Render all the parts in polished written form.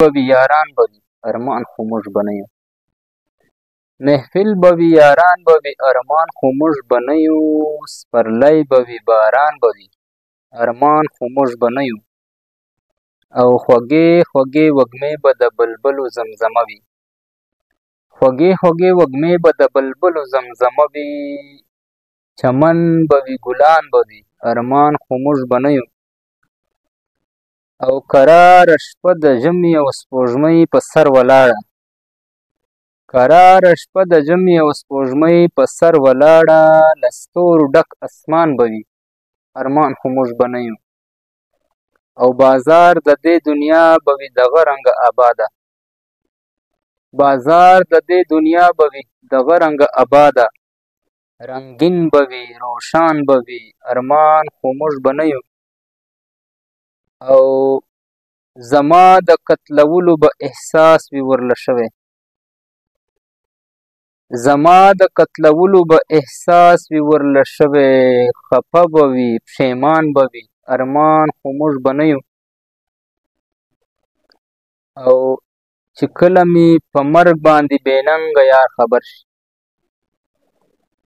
به وي یاران به وي ارمان خو موږ به نه یو. محفل به وي یاران به وي ارمان خو موږ به نه یو. سپرلی به وي باران به وي ارمان خو موږ به نه یو. او خوږې خوږې وږمې به د بلبلو زمزمه وي. خوږې خوږې وږمې به د بلبلو زمزمه وي. چمن به وي ګلان به وي ارمان خو موږ به نه یو. او کراره شپه د ژمي او سپوږمۍ په سر ولاړه. کراره شپه د ژمي او سپوږمۍ په سر ولاړه. له ستورو ډک اسمان به وي ارمان خو موږ به نه یو. او بازار د دې دنیا به وي دغه رنګه آباده. بازار د دې دنیا به وي دغه رنګه آباده. رنګین به وي روشان به وي ارمان خو موږ به نه یو. او زما د قتلولو به احساس وي ورله شوی. زما د قتلولو به احساس وي ورله شوی. خفه به وي پښیمان به وي ارمان خو موږ به نه یو. او چې کله مې په مرګ باندې بې ننګه یار خبر شي.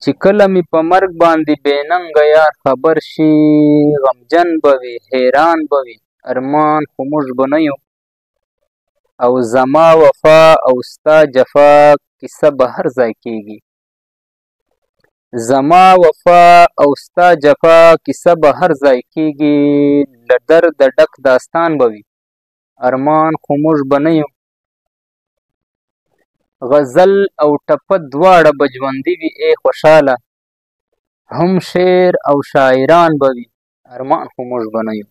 چې کله مې په مرګ باندې بې ننګه یار خبر شي. غمجن به وي حیران به وي ارمان خو موږ به نه یو. او زما وفا او ستا جفا کیسه به هر ځای کېږي. زما وفا او ستا جفا کیسه به هر ځای کېږي. له درده ډک داستان به وي ارمان خو موږ به نه یو. غزل او ټپه دواړه به ژوندي وي ای خوشحاله. هم شعر او شاعران به وي ارمان خو موږ به نه یو.